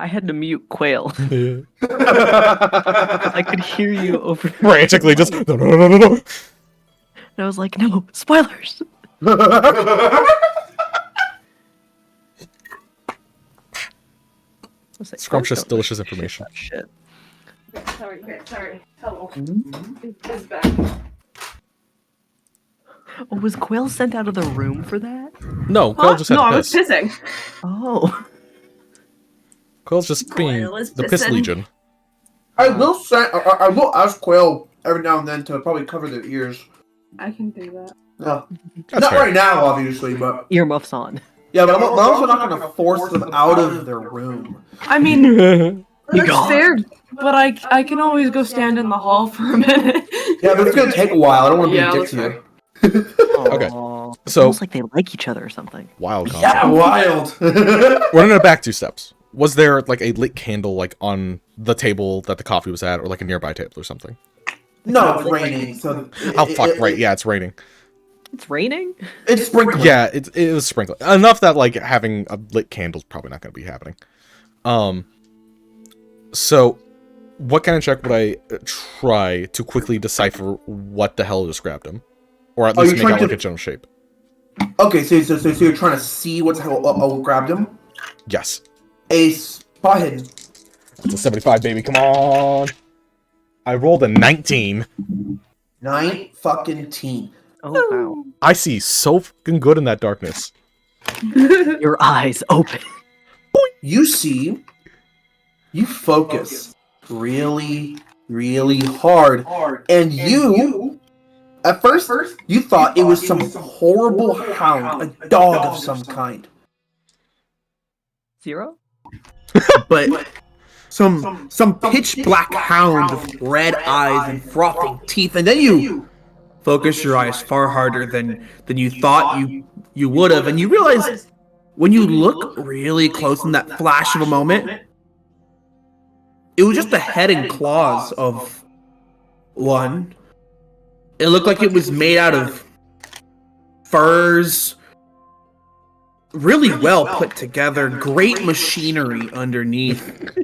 I had to mute Quail. Yeah. I could hear you over Frantically, just no. And I was like, no, spoilers. Scrumptious, delicious information. Shit. Sorry. Hello. It's back. Oh, was Quail sent out of the room for that? No, Quail just had No, to I was piss. pissing. Oh. Quail's just being Quail is the piss pissing. legion. I will ask Quail every now and then to probably cover their ears. I can do that. No, That's not fair. right now, obviously, but Earmuffs on. yeah, but I'm also not going to force them out of their room. I mean, You that's go. fair, but I can always go stand in the hall for a minute. Yeah, but it's going to take a while. I don't want to be Yeah, a dick that's to you. Okay. Aw. So- Almost like they like each other or something. Wild Yeah, concept. wild. We're gonna back 2 steps. Was there like a lit candle like on the table that the coffee was at, or like a nearby table or something? No, it's raining. So Oh fuck! Right, yeah, it's raining. It's raining? It's sprinkling. Yeah, it was sprinkling enough that like having a lit candle's probably not gonna be happening. So what kind of check would I try to quickly decipher what the hell just grabbed him, or at Oh, least you're make out trying like to- a general shape? Okay, so you're trying to see what's grabbed him? Yes, A spot hidden. it's a 75, baby. Come on. I rolled a 19. 9 Oh, wow. I see so fucking good in that darkness. Your eyes open. You see, you focus really, really hard, and you, at first, you thought it was some horrible hound, a dog of some kind, 0? but some pitch black hound with red eyes and frothing teeth, and then you focus your eyes far harder than you thought you would have, and you realize when you look really close in that flash of a moment, it was just the head and claws of one. It looked like it was made out of furs, really well put together, great machinery underneath.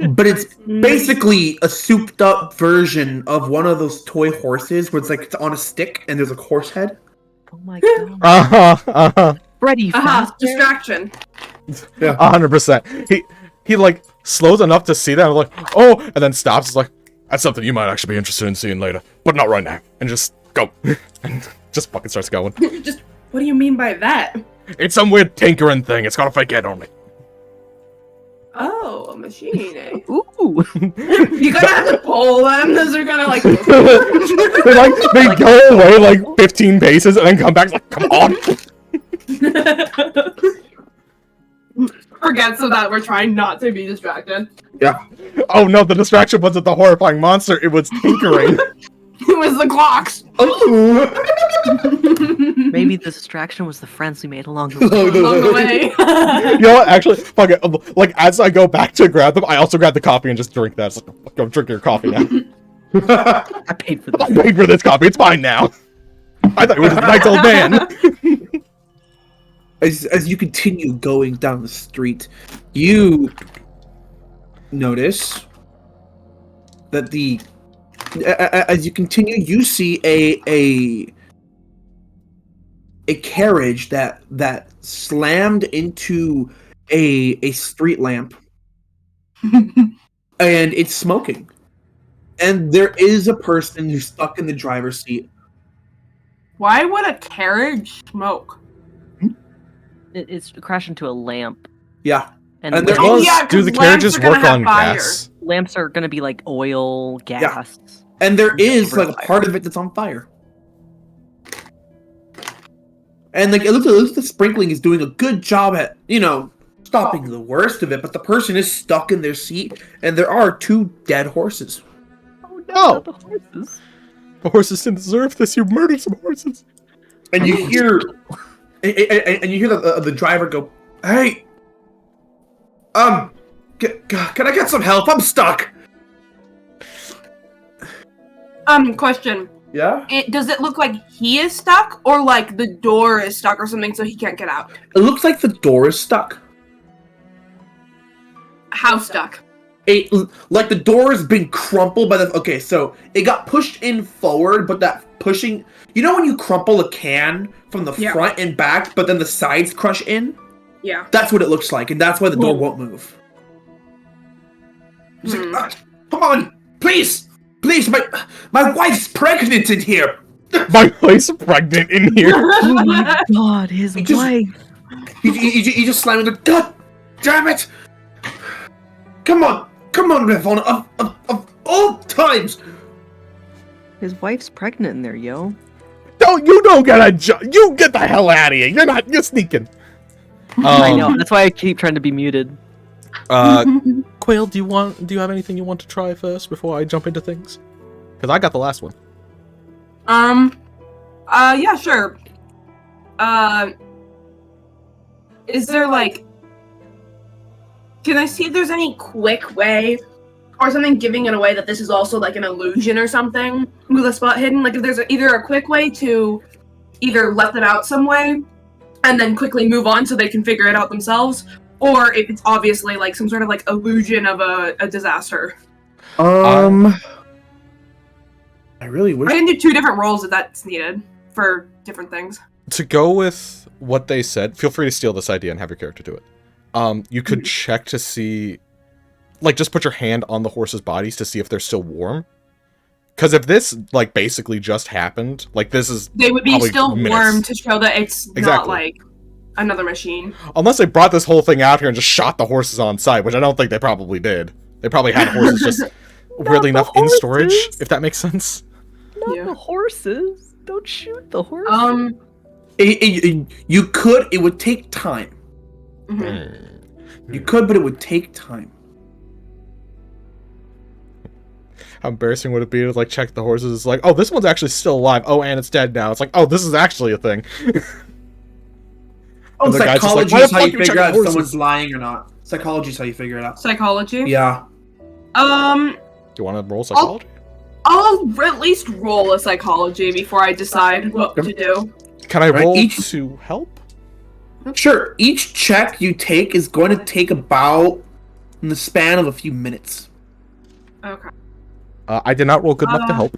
But it's basically a souped up version of one of those toy horses where it's on a stick and there's a horse head. Oh my god. Freddy, Aha, faster. distraction. 100%. He like slows enough to see that. I'm like, oh, and then stops. It's like, that's something you might actually be interested in seeing later, but not right now. And just go, and just fucking starts going. Just, what do you mean by that? It's some weird tinkering thing. It's got a fake head on it. Oh, a machine, eh? Ooh. You gotta have to pull them, because they're gonna like... they go away like 15 paces and then come back like, come on. Forget so that we're trying not to be distracted. Yeah. Oh no, the distraction wasn't the horrifying monster. It was tinkering. It was the clocks. Maybe the distraction was the friends we made along the way. Along the way. You know what? Actually, fuck it. Like as I go back to grab them, I also grab the coffee and just drink that. It's like, fuck, I'm drinking your coffee now. I paid for I this. paid for this coffee. It's mine now. I thought it was a nice old man. As you continue going down the street, you notice that as you continue, you see a carriage that slammed into a street lamp, and it's smoking. And there is a person who's stuck in the driver's seat. Why would a carriage smoke? It's crashed into a lamp. Yeah. And, And the there- Oh, was- yeah, Do 'cause the lamps carriages are gonna work have on fire. gas? lamps are gonna be like oil, gas. And there is Over like a fire. part of it that's on fire. And like it looks like the sprinkling is doing a good job at, stopping the worst of it, but the person is stuck in their seat and there are 2 dead horses. Oh no, not the horses. The horses didn't deserve this. You murdered some horses. And you hear and you hear the driver go, "Hey, can I get some help? I'm stuck." Question. Yeah? Does it look like he is stuck, or like the door is stuck or something so he can't get out? It looks like the door is stuck. How stuck? It like the door has been crumpled by the. Okay, so it got pushed in forward, but that pushing. You know when you crumple a can from the front and back, but then the sides crush in? Yeah. That's what it looks like, and that's why the door won't move. He's like, come on, please, my wife's pregnant in here. My wife's pregnant in here. Oh my god, his wife. He just slammed the. God damn it! Come on, Ravonna, of all times. His wife's pregnant in there, yo. You don't get a job. You get the hell out of here. You're sneaking. I know. That's why I keep trying to be muted. Quail, do you have anything you want to try first before I jump into things? Because I got the last one. Yeah, sure. Is there like, can I see if there's any quick way or something giving it away that this is also like an illusion or something with a spot hidden? Like if there's either a quick way to either let them out some way and then quickly move on so they can figure it out themselves, or if it's obviously like some sort of like illusion of a disaster. I really wish I can do 2 different rolls if that's needed for different things. To go with what they said, feel free to steal this idea and have your character do it. You could check to see, like, just put your hand on the horse's bodies to see if they're still warm. Because if this, like, basically just happened, like, this is they would be still minutes. warm to show that it's not like another machine. Unless they brought this whole thing out here and just shot the horses on site, which I don't think they probably did. They probably had horses just weirdly enough in storage, if that makes sense. Not the horses. Don't shoot the horses. you could. It would take time. You could, but it would take time. How embarrassing would it be to, like, check the horses? It's like, oh, this one's actually still alive. Oh, and it's dead now. It's like, oh, this is actually a thing. Oh, psychology is how you figure out if horses? someone's lying or not. Psychology is how you figure it out. Psychology? Yeah. Do you want to roll psychology? I'll at least roll a psychology before I decide what to do. Can I roll Each- to help? Sure. Each check you take is going to take about in the span of a few minutes. Okay. I did not roll good luck to help.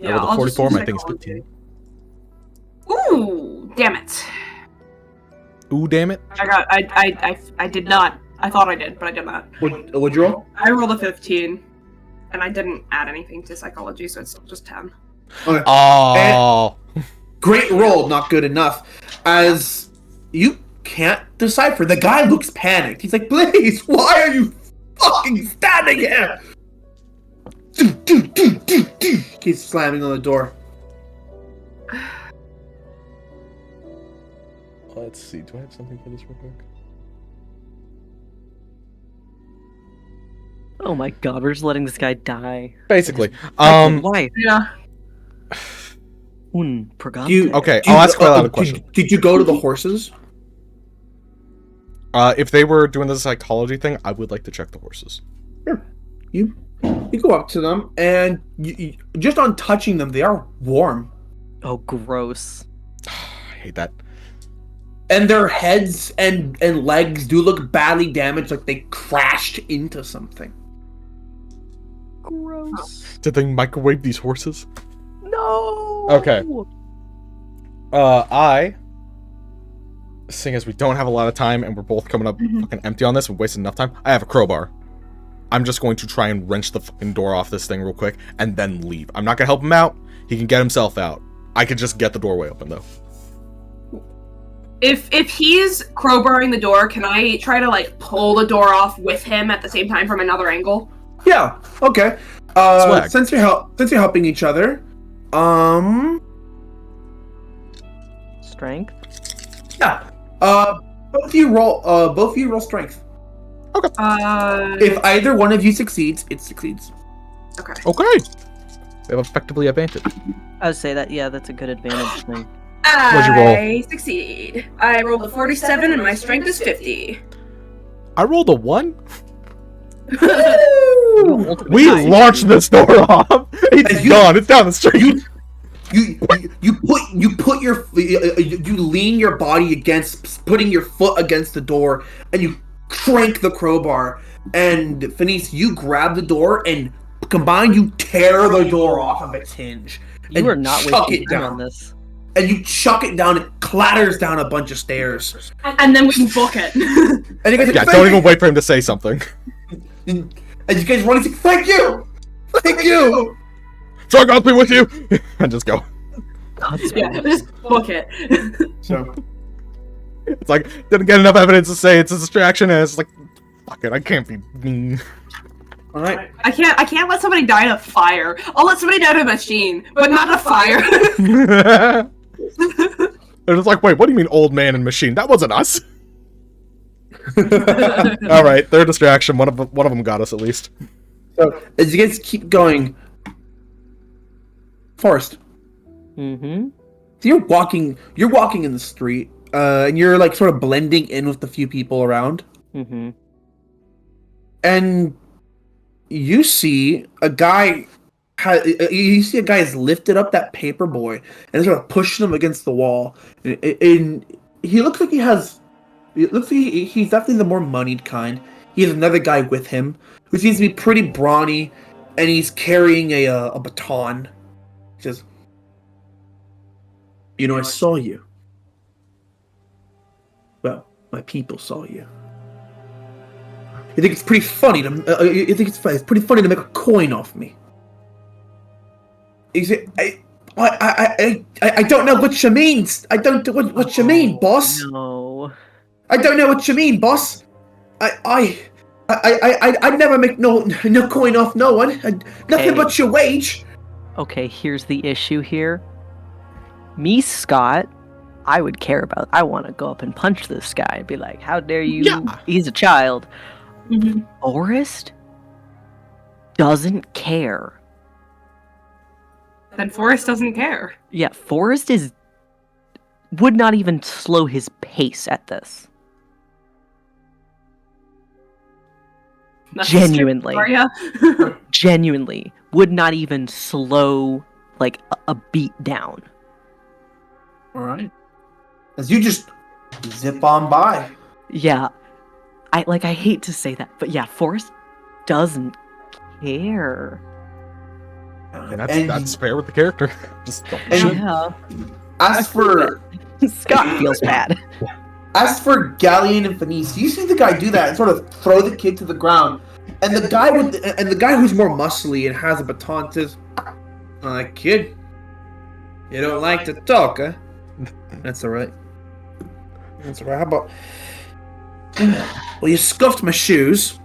I rolled a I'll just 44, do my thing's psychology. 15. Ooh, damn it. Ooh, damn it. I did not. I thought I did, but I did not. What'd you roll? I rolled a 15, and I didn't add anything to psychology, so it's still just 10. Okay. Oh. Great roll, not good enough. As you can't decipher, the guy looks panicked. He's like, "Please, why are you fucking standing here?" Keeps slamming on the door. Let's see. Do I have something for this real quick? Oh my god, we're just letting this guy die. Basically. Why? Yeah. Un purgante. Okay, I'll ask Quail a question. Did you go to the horses? If they were doing the psychology thing, I would like to check the horses. Sure. You go up to them, and you, just on touching them, they are warm. Oh, gross. I hate that. And their heads and legs do look badly damaged, like they crashed into something. Gross. Did they microwave these horses? No. Okay. Seeing as we don't have a lot of time and we're both coming up fucking empty on this, we've wasted enough time. I have a crowbar. I'm just going to try and wrench the fucking door off this thing real quick and then leave. I'm not gonna help him out. He can get himself out. I could just get the doorway open though. If he's crowbarring the door, can I try to like pull the door off with him at the same time from another angle? Yeah. Okay. Swag. Since you're helping each other, Strength. yeah. Both of you roll strength. Okay. If either one of you succeeds, it succeeds. Okay. Okay. We have effectively advantage. I would say that, yeah, that's a good advantage thing. What'd you roll? I succeed. I rolled a 47 and my strength is 50. I rolled a 1. Woo! We launched this door off. It's gone. It's down the street. You lean your body against, putting your foot against the door, and you crank the crowbar, and Phineas, you grab the door and combined you tear the door off of its hinge. You are not chuck wasting it time down. on this. And you chuck it down, it clatters down a bunch of stairs. And then we can book it. And you guys Yeah, don't even wait for him to say something. And you guys run and say, thank you! Thank you! So I'll be with you! And just go. Yeah, just book it. So, It's like, didn't get enough evidence to say it's a distraction, and it's like, fuck it, I can't be mean. alright. I can't let somebody die in a fire. I'll let somebody die in a machine, but not a fire. They're just like, wait, what do you mean old man and machine? That wasn't us. Alright, third distraction. One of them got us at least. So, as you guys keep going, Forrest, Mm-hmm. so you're walking in the street, and you're like sort of blending in with the few people around, Mm-hmm. and you see a guy has lifted up that paper boy and sort of pushing him against the wall, and he looks like he's definitely the more moneyed kind. He has another guy with him who seems to be pretty brawny, and he's carrying a baton. He says, "You know, I saw you. Well, my people saw you. You think it's pretty funny to? You think it's pretty funny to make a coin off me? Is it? I don't know what you mean. I don't know what you mean, boss. No. I don't know what you mean, boss. I never make no coin off no one. Nothing Hey. but your wage. Okay, here's the issue here. Me, Scott, I would care about. I want to go up and punch this guy and be like, how dare you? Yeah. He's a child. Mhm. Forrest doesn't care. Then Forrest doesn't care. Yeah, Forrest would not even slow his pace at this. That's the straight Genuinely. for ya. Genuinely would not even slow like a beat down. All right. As you just zip on by. Yeah. I hate to say that, but yeah, Forrest doesn't care. And that's fair with the character. Just don't And- shoot. Yeah. As for Scott feels bad. Galleon and Phineas, you see the guy do that and sort of throw the kid to the ground, and the guy who's more muscly and has a baton says, "Kid, you don't like to talk, huh? That's all right. That's all right. How about? Well, you scuffed my shoes,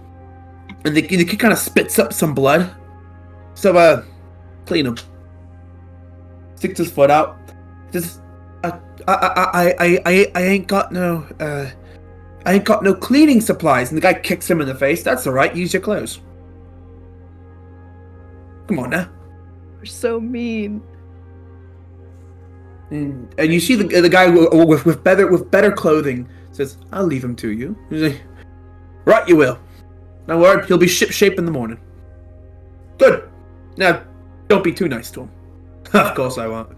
and the kid kind of spits up some blood. So, clean them. Sticks his foot out. Just, I ain't got no cleaning supplies." And the guy kicks him in the face. "That's all right. Use your clothes. Come on now." You're so mean. And you see the guy with better clothing says, "I'll leave him to you." He's like, "Right, you will. No worry, he'll be ship-shape in the morning." "Good. Now, don't be too nice to him." "Of course I won't."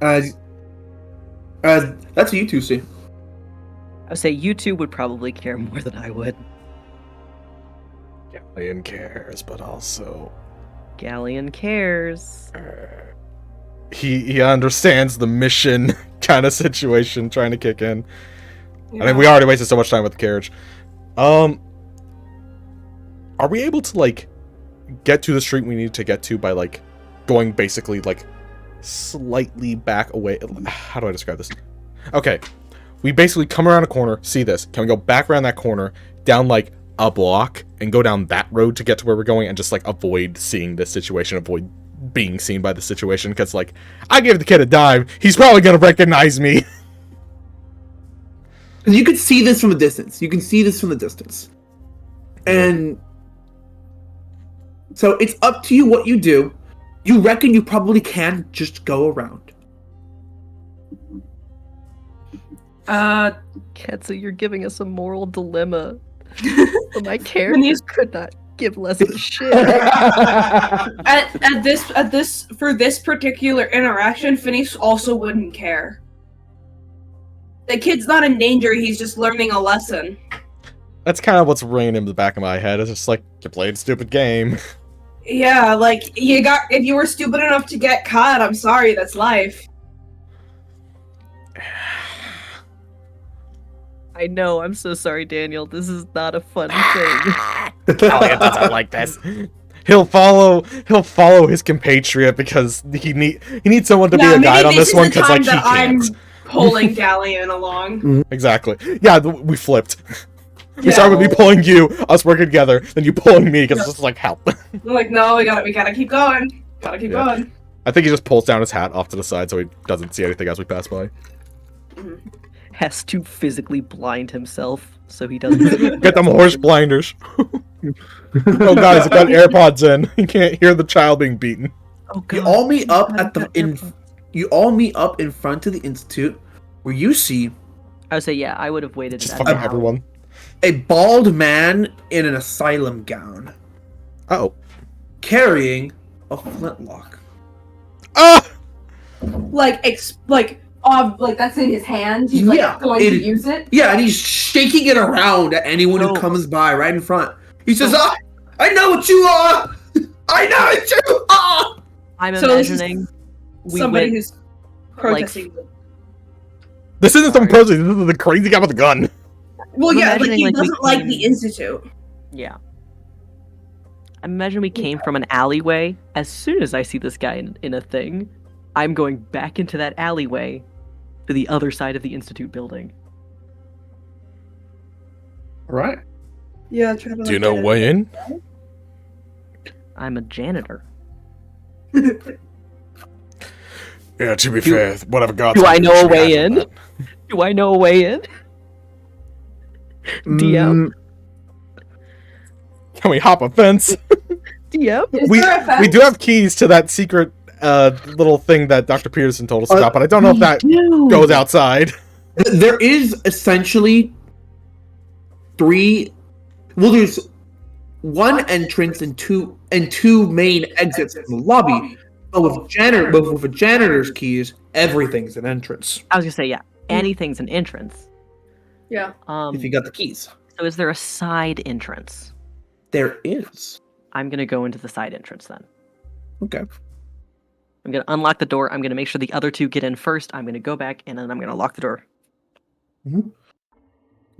That's what you two see. I would say you two would probably care more than I would. Galleon cares, but also Galleon cares. he understands the mission kind of situation trying to kick in. Yeah. I mean, we already wasted so much time with the carriage. Are we able to like get to the street we need to get to by like going basically like slightly back away? How do I describe this? Okay, we basically come around a corner, see this. Can we go back around that corner, down like a block, and go down that road to get to where we're going, and just like avoid seeing this situation, avoid being seen by the situation? Because like, I gave the kid a dime, he's probably gonna recognize me. You can see this from a distance. And so it's up to you what you do. You reckon you probably can just go around. Ketsu, you're giving us a moral dilemma. My character could not give less of a shit. For this particular interaction, Phineas also wouldn't care. The kid's not in danger, he's just learning a lesson. That's kind of what's ringing in the back of my head. It's just like, you played a stupid game. Yeah, like, if you were stupid enough to get caught, I'm sorry, that's life. I know, I'm so sorry, Daniel. This is not a fun thing. Elliot doesn't like this. He'll follow his compatriot because he needs someone to be a guide on this one because like he can't. I'm pulling Galleon along. Exactly. Yeah, we flipped. We Yeah. started with me pulling you, us working together, then you pulling me because it's just like help. We're like, no, we gotta keep going. Gotta keep going. I think he just pulls down his hat off to the side so he doesn't see anything as we pass by. Has to physically blind himself so he doesn't. Get them horse blinders. Oh guys, I got AirPods in. You can't hear the child being beaten. Oh, God. You all meet up God, at the God, in. God. You all meet up in front of the institute, where you see I would say, yeah, I would have waited. Just that fucking long. everyone. a bald man in an asylum gown, Oh. carrying a flintlock. Ah! Like that's in his hand. He's like Yeah, going to use it. Yeah, and he's shaking it around at anyone who Oh. comes by right in front. He says, I know what you are! I know what you are! I'm So this is imagining we Somebody went. who's protesting. This isn't some person. This is the crazy guy with the gun. Well, I'm yeah, but imagining, he like, we doesn't like came- the institute. Yeah. I imagine we came from an alleyway. As soon as I see this guy in a thing, I'm going back into that alleyway to the other side of the Institute building. Right. Yeah, try to. Do you know way in? I'm a janitor. Yeah, to be fair, whatever God's Do I know a should way handle in? Do I know a way in? DM? Can we hop a fence? DM? Is We there a fence? we do have keys to that secret little thing that Dr. Peterson told us about, but I don't know if that goes outside. There is essentially three. Well, there's one entrance and two main exits from the lobby. But with a janitor's keys, everything's an entrance. I was gonna say, yeah, anything's an entrance. Yeah. If you got the keys, So is there a side entrance? there is. I'm gonna go into the side entrance then. Okay. I'm gonna unlock the door. I'm gonna make sure the other two get in first. I'm gonna go back and then I'm gonna lock the door.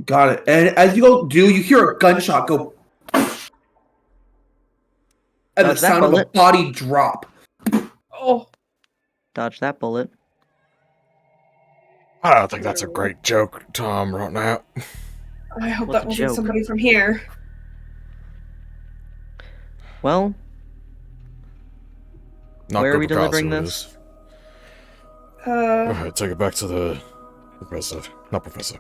Got it. And as you you hear a gunshot go, and the Dodge that sound of a bullet. body drop. Oh. Dodge that bullet. I don't think that's a great joke Tom wrote now. I hope What's that a wasn't joke? somebody from here. Well, Not Where good are we regardless delivering who it this? is. Go Uh, ahead, take it back to the professor. Not professor.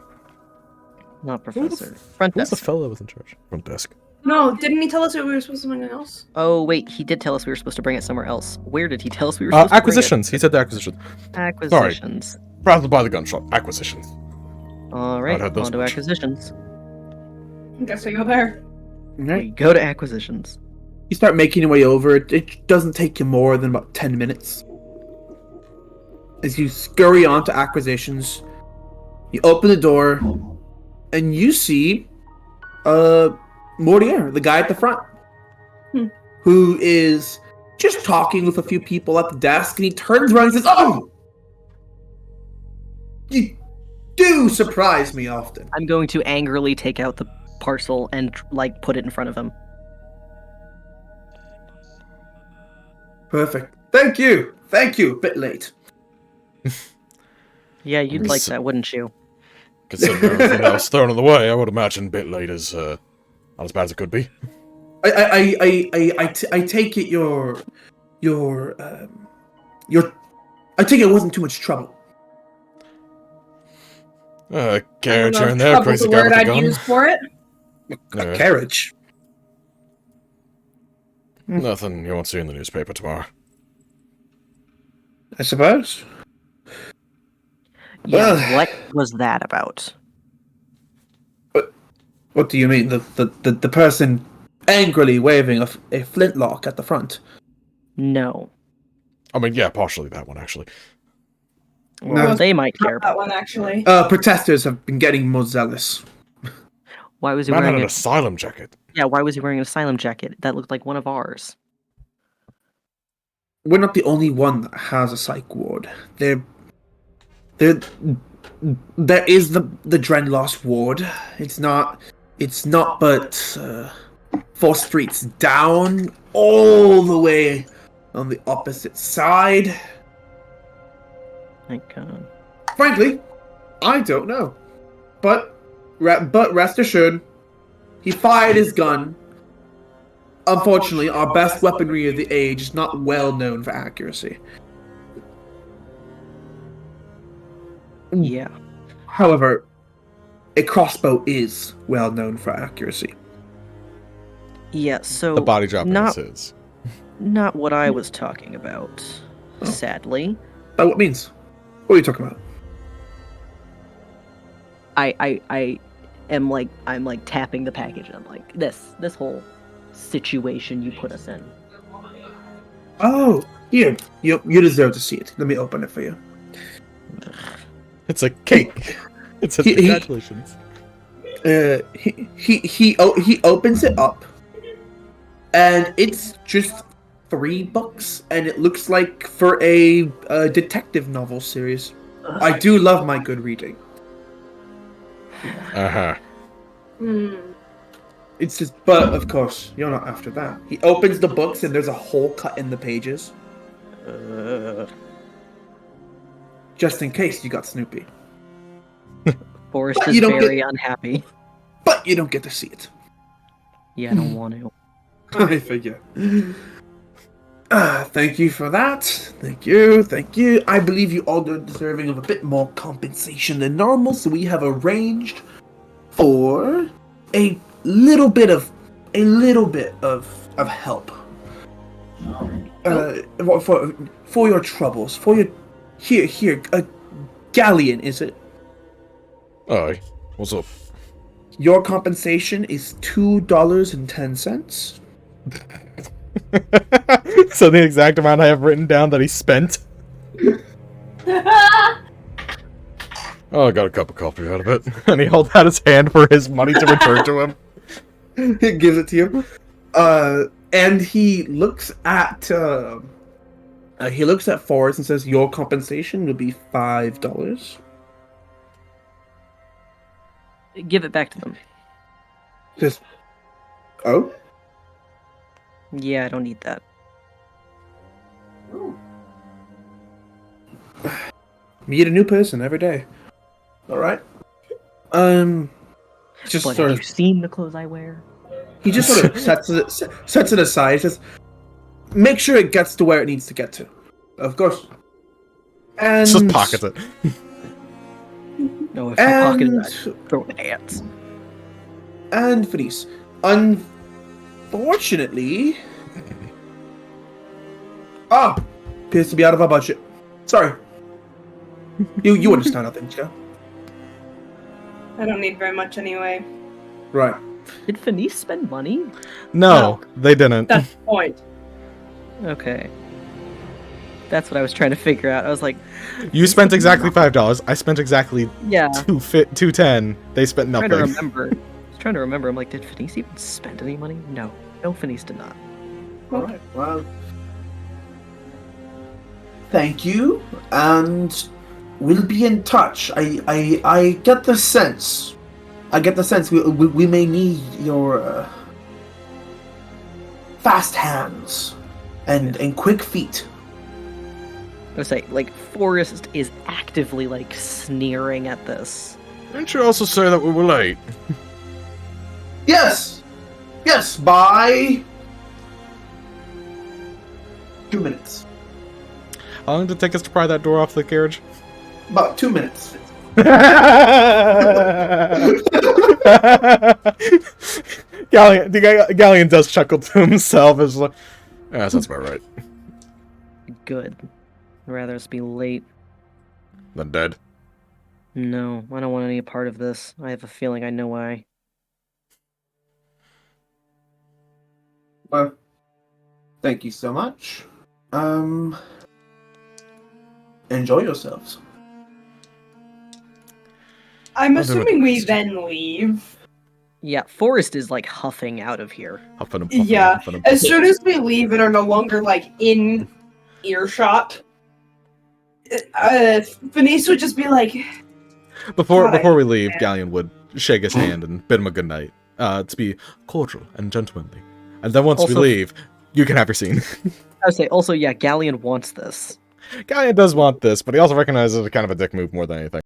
not professor. Front Who's the desk. fellow that was in charge? Front desk. no, didn't he tell us that we were supposed to do something else? Oh wait, he did tell us we were supposed to bring it somewhere else. Where did he tell us we were supposed Acquisitions. He said the acquisitions. to bring it? Acquisitions. Rather by the gunshot. Acquisitions. All right, I'd have those on to much. acquisitions. I guess we go there. We go to acquisitions. You start making your way over. It doesn't take you more than about 10 minutes. As you scurry onto acquisitions, you open the door, and you see Mortier, the guy at the front, who is just talking with a few people at the desk, and he turns around and says, "Oh! You do surprise me often." I'm going to angrily take out the parcel and like put it in front of him. Perfect. Thank you. Thank you. A bit late. Yeah, you'd Yes. like that, wouldn't you? Considering everything that was thrown in the way, I would imagine a bit late is not as bad as it could be. I take it I take it wasn't too much trouble. Carriage I don't know here if and there, trouble's crazy the guy word with a I'd gun. use for it. Yeah. A carriage. Nothing you won't see in the newspaper tomorrow. I suppose. Yeah, Ugh. what was that about? What do you mean? The person angrily waving a flintlock at the front. No. I mean, yeah, partially that one, actually. Well, No. they might care that about one that. actually. Protesters have been getting more zealous. Why was he Man had wearing an a asylum jacket. Yeah, why was he wearing an asylum jacket? That looked like one of ours. We're not the only one that has a psych ward. There is the Drenloss ward. It's not but 4 streets down, all the way on the opposite side. Thank God. Frankly, I don't know. But rest assured, he fired his gun. Unfortunately, our best weaponry of the age is not well known for accuracy. Yeah. However, a crossbow is well known for accuracy. Yeah, so The body dropping not is his. not what I was talking about, Oh. sadly. By what means? What are you talking about? I am like I'm like tapping the package and I'm like, this whole situation you put us in. Oh, here. You deserve to see it. Let me open it for you. It's a cake. It says He- congratulations. He opens it up, and it's just $3, and it looks like for a detective novel series. I do love my good reading. Uh-huh. Hmm. It's just, but of course, you're not after that. He opens the books, and there's a hole cut in the pages, just in case you got Snoopy. Forrest But is you don't very unhappy. But you don't get to see it. Yeah, I don't want to. I figure. Thank you for that. Thank you. I believe you all are deserving of a bit more compensation than normal, so we have arranged for a little bit of help. For your troubles, for your here, galleon, is it? Aye. What's up? Your compensation is $2.10. So the exact amount I have written down that he spent. Oh, I got a cup of coffee out of it. And he held out his hand for his money to return to him. He gives it to you. And he looks at Forrest and says, "Your compensation will be $5." Give it back to them. Says, "Oh, Yeah, I don't need that. meet a new person every day. All right." Just But sort have of you seen the clothes I wear? he just sort of sets it aside. Says, "Make sure it gets to where it needs to get to." Of course. And Just pockets it. No, if I pocket it, and I'd throw it at ants. and Felice. Unfortunately, appears to be out of our budget. Sorry. You understand, I think, yeah? I don't need very much anyway. Right. Did Fenice spend money? No, they didn't. That's the point. Okay. That's what I was trying to figure out. I was like, You spent exactly $5. I spent exactly yeah. $2.10. They spent I'm trying to nothing. remember. I was trying to remember. I'm like, did Fenice even spend any money? No. No, Fenice did not. Alright, well. Thank you, and we'll be in touch. I get the sense. We may need your fast hands and quick feet. I was like, Forrest is actively like sneering at this. Didn't you also say that we were late? Yes, by 2 minutes. How long did it take us to pry that door off the carriage? About 2 minutes. Galleon does chuckle to himself as like, yeah, that's about right. Good. I'd rather us be late. Than dead. No, I don't want any part of this. I have a feeling I know why. Well, thank you so much. Enjoy yourselves. I'm I'll do assuming it we next. then leave. Yeah, Forrest is like huffing out of here. Huffing and puffing, Yeah, huffing and as puffing. soon as we leave and are no longer like in earshot, Venice would just be like, Before God, before we leave, Galleon would shake his hand and bid him a good night. To be cordial and gentlemanly. And then once we Also- leave, you can have your scene. I would say also, yeah, Galleon wants this. Galleon does want this, but he also recognizes it as kind of a dick move more than anything.